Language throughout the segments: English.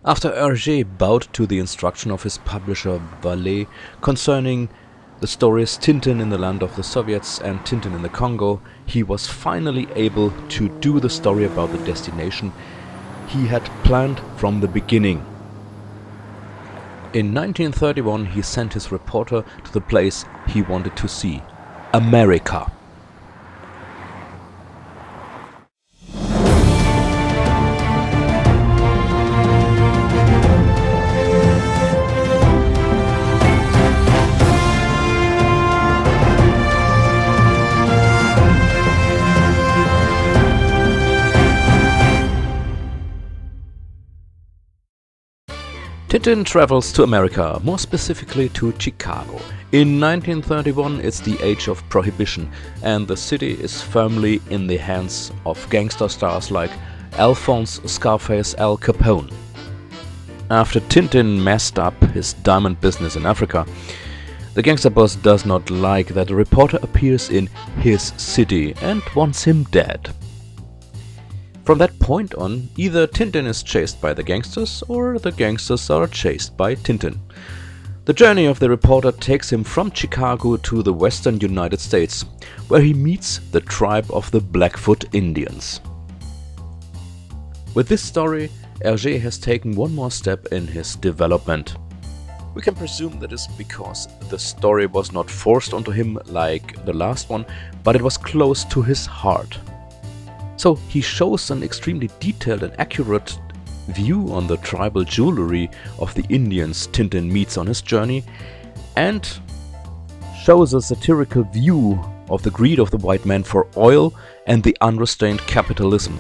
After Hergé bowed to the instruction of his publisher Vallée concerning the stories Tintin in the Land of the Soviets and Tintin in the Congo, he was finally able to do the story about the destination he had planned from the beginning. In 1931 he sent his reporter to the place he wanted to see, America. Tintin travels to America, more specifically to Chicago. In 1931 it's the age of prohibition and the city is firmly in the hands of gangster stars like Alphonse Scarface Al Capone. After Tintin messed up his diamond business in Africa, the gangster boss does not like that a reporter appears in his city and wants him dead. From that point on, either Tintin is chased by the gangsters or the gangsters are chased by Tintin. The journey of the reporter takes him from Chicago to the western United States, where he meets the tribe of the Blackfoot Indians. With this story, Hergé has taken one more step in his development. We can presume that is because the story was not forced onto him like the last one, but it was close to his heart. So he shows an extremely detailed and accurate view on the tribal jewelry of the Indians Tintin meets on his journey, and shows a satirical view of the greed of the white man for oil and the unrestrained capitalism.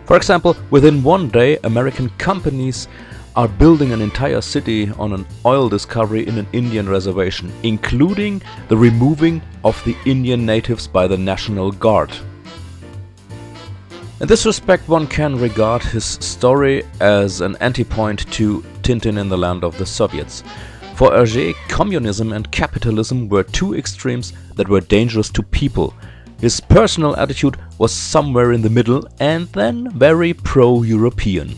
For example, within one day, American companies are building an entire city on an oil discovery in an Indian reservation, including the removing of the Indian natives by the National Guard. In this respect, one can regard his story as an antipoint to Tintin in the Land of the Soviets. For Hergé, communism and capitalism were two extremes that were dangerous to people. His personal attitude was somewhere in the middle and then very pro-European.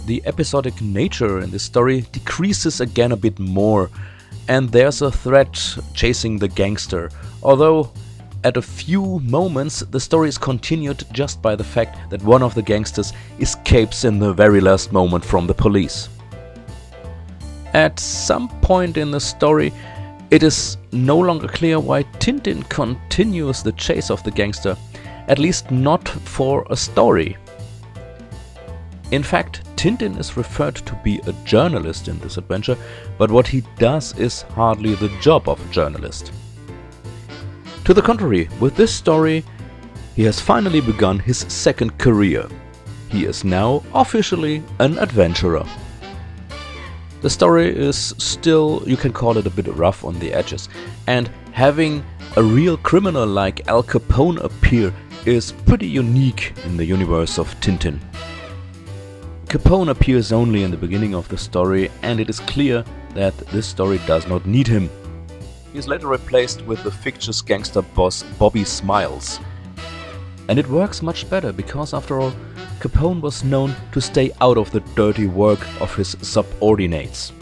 The episodic nature in this story decreases again a bit more, and there's a threat chasing the gangster, although at a few moments the story is continued just by the fact that one of the gangsters escapes in the very last moment from the police. At some point in the story, it is no longer clear why Tintin continues the chase of the gangster, at least not for a story. In fact, Tintin is referred to be a journalist in this adventure, but what he does is hardly the job of a journalist. To the contrary, with this story, he has finally begun his second career. He is now officially an adventurer. The story is still, you can call it a bit rough on the edges, and having a real criminal like Al Capone appear is pretty unique in the universe of Tintin. Capone appears only in the beginning of the story, and it is clear that this story does not need him. He is later replaced with the fictitious gangster boss Bobby Smiles. And it works much better because, after all, Capone was known to stay out of the dirty work of his subordinates.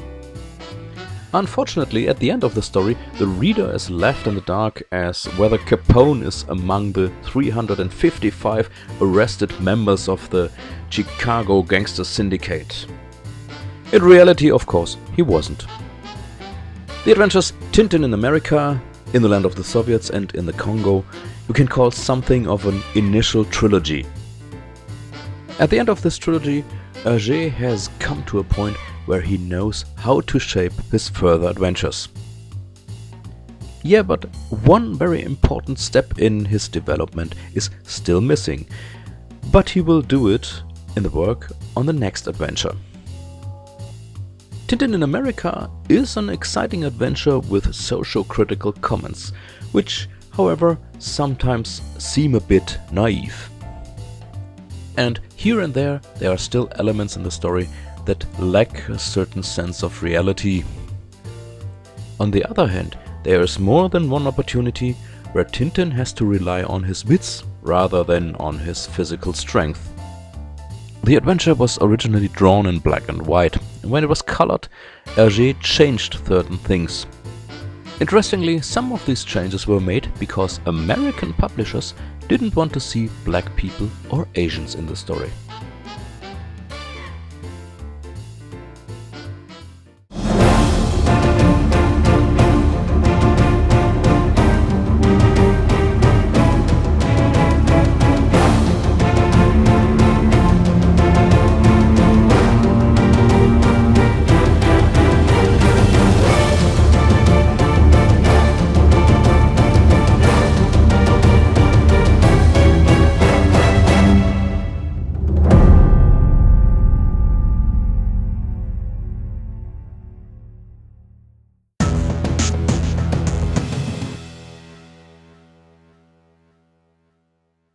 Unfortunately, at the end of the story, the reader is left in the dark as whether Capone is among the 355 arrested members of the Chicago Gangster Syndicate. In reality, of course, he wasn't. The adventures Tintin in America, in the Land of the Soviets and in the Congo, you can call something of an initial trilogy. At the end of this trilogy, Hergé has come to a point where he knows how to shape his further adventures. Yeah, but one very important step in his development is still missing, but he will do it in the work on the next adventure. Tintin in America is an exciting adventure with socio-critical comments, which, however, sometimes seem a bit naive. And here and there are still elements in the story that lack a certain sense of reality. On the other hand, there is more than one opportunity where Tintin has to rely on his wits rather than on his physical strength. The adventure was originally drawn in black and white, and when it was colored, Hergé changed certain things. Interestingly, some of these changes were made because American publishers didn't want to see black people or Asians in the story.